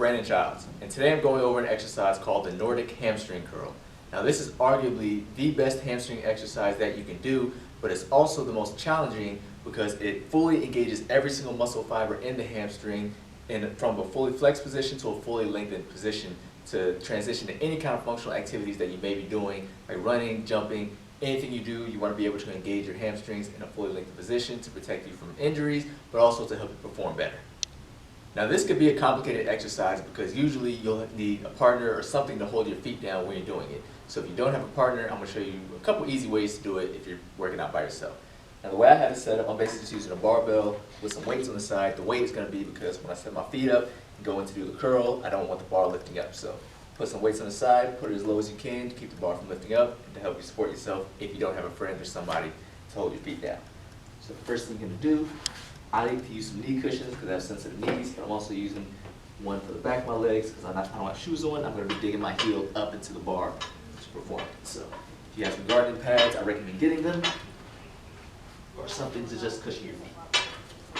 Brandon Childs, and today I'm going over an exercise called the Nordic Hamstring Curl. Now this is arguably the best hamstring exercise that you can do, but it's also the most challenging because it fully engages every single muscle fiber in the hamstring from a fully flexed position to a fully lengthened position to transition to any kind of functional activities that you may be doing, like running, jumping, anything you do, you want to be able to engage your hamstrings in a fully lengthened position to protect you from injuries, but also to help you perform better. Now this could be a complicated exercise because usually you'll need a partner or something to hold your feet down when you're doing it. So if you don't have a partner, I'm going to show you a couple easy ways to do it if you're working out by yourself. Now the way I have it set up, I'm basically just using a barbell with some weights on the side. The weight is going to be because when I set my feet up and go in to do the curl, I don't want the bar lifting up. So put some weights on the side, put it as low as you can to keep the bar from lifting up and to help you support yourself if you don't have a friend or somebody to hold your feet down. So the first thing you're going to do, I like to use some knee cushions because I have sensitive knees, but I'm also using one for the back of my legs because I don't have shoes on. I'm going to be digging my heel up into the bar to perform it. So if you have some gardening pads, I recommend getting them, or something to just cushion your feet.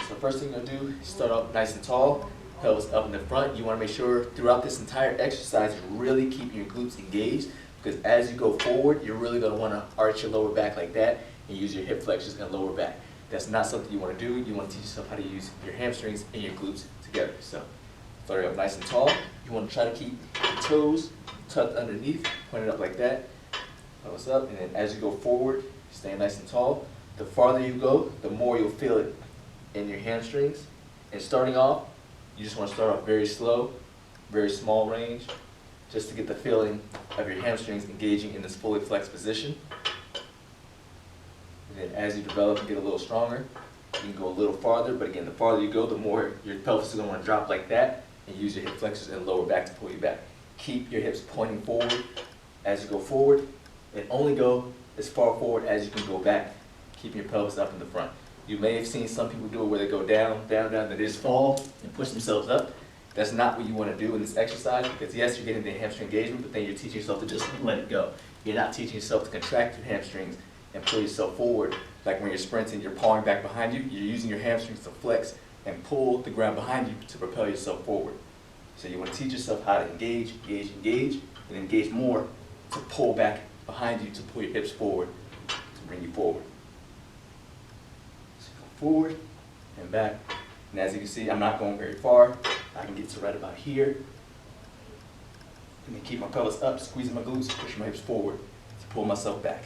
So the first thing you're going to do is start off nice and tall, pelvis up in the front. You want to make sure throughout this entire exercise you're really keeping your glutes engaged because as you go forward, you're really going to want to arch your lower back like that and use your hip flexors and lower back. That's not something you want to do. You want to teach yourself how to use your hamstrings and your glutes together. So start up nice and tall. You want to try to keep your toes tucked underneath, pointed up like that. Pelvis up, and then as you go forward, stay nice and tall. The farther you go, the more you'll feel it in your hamstrings. And starting off, you just want to start off very slow, very small range, just to get the feeling of your hamstrings engaging in this fully flexed position. And then as you develop and get a little stronger, you can go a little farther, but again, the farther you go, the more your pelvis is going to want to drop like that, and use your hip flexors and lower back to pull you back. Keep your hips pointing forward as you go forward, and only go as far forward as you can go back, keeping your pelvis up in the front. You may have seen some people do it where they go down, down, down, they just fall and push themselves up. That's not what you want to do in this exercise because yes, you're getting the hamstring engagement, but then you're teaching yourself to just let it go. You're not teaching yourself to contract your hamstrings and pull yourself forward. Like when you're sprinting, you're pawing back behind you, you're using your hamstrings to flex and pull the ground behind you to propel yourself forward. So you want to teach yourself how to engage, engage, engage, and engage more to pull back behind you to pull your hips forward, to bring you forward. So go forward and back. And as you can see, I'm not going very far. I can get to right about here. And then keep my pelvis up, squeezing my glutes, pushing my hips forward to pull myself back.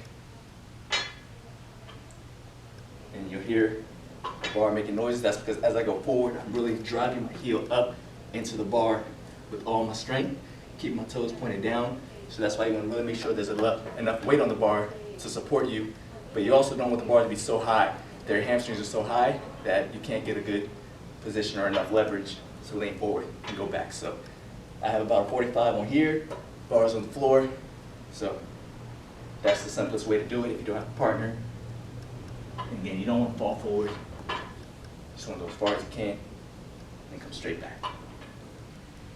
And you'll hear the bar making noises. That's because as I go forward, I'm really driving my heel up into the bar with all my strength, keep my toes pointed down. So that's why you want to really make sure there's enough weight on the bar to support you, but you also don't want the bar to be so high that your hamstrings are so high that you can't get a good position or enough leverage to lean forward and go back. So I have about a 45 on here, bars on the floor. So that's the simplest way to do it if you don't have a partner. And again, you don't want to fall forward. Just want to go as far as you can and come straight back.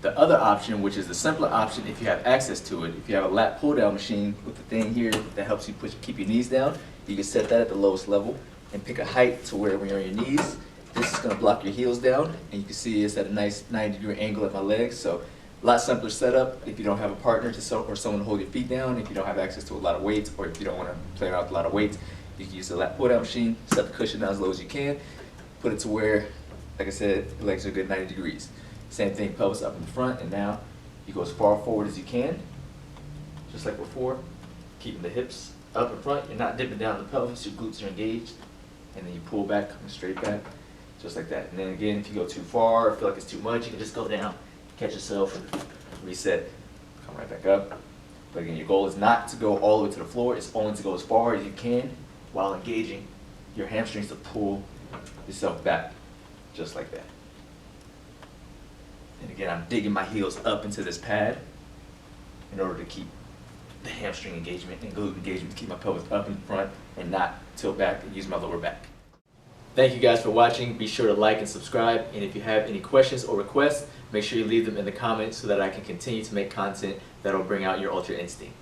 The other option, which is the simpler option if you have access to it, if you have a lat pull down machine with the thing here that helps you keep your knees down, you can set that at the lowest level and pick a height to where when you're on your knees, this is going to block your heels down, and you can see it's at a nice 90-degree angle at my legs. So a lot simpler setup if you don't have a partner or someone to hold your feet down, if you don't have access to a lot of weights, or if you don't want to play around with a lot of weights. You can use the lat pull down machine, set the cushion down as low as you can, put it to where, like I said, the legs are a good 90 degrees. Same thing, pelvis up in the front, and now you go as far forward as you can, just like before, keeping the hips up in front. You're not dipping down the pelvis, your glutes are engaged, and then you pull back, coming straight back, just like that. And then again, if you go too far or feel like it's too much, you can just go down, catch yourself, reset, come right back up. But again, your goal is not to go all the way to the floor, it's only to go as far as you can while engaging your hamstrings to pull yourself back, just like that. And again, I'm digging my heels up into this pad in order to keep the hamstring engagement and glute engagement, to keep my pelvis up in front and not tilt back and use my lower back. Thank you guys for watching. Be sure to like and subscribe. And if you have any questions or requests, make sure you leave them in the comments so that I can continue to make content that will bring out your ultra instinct.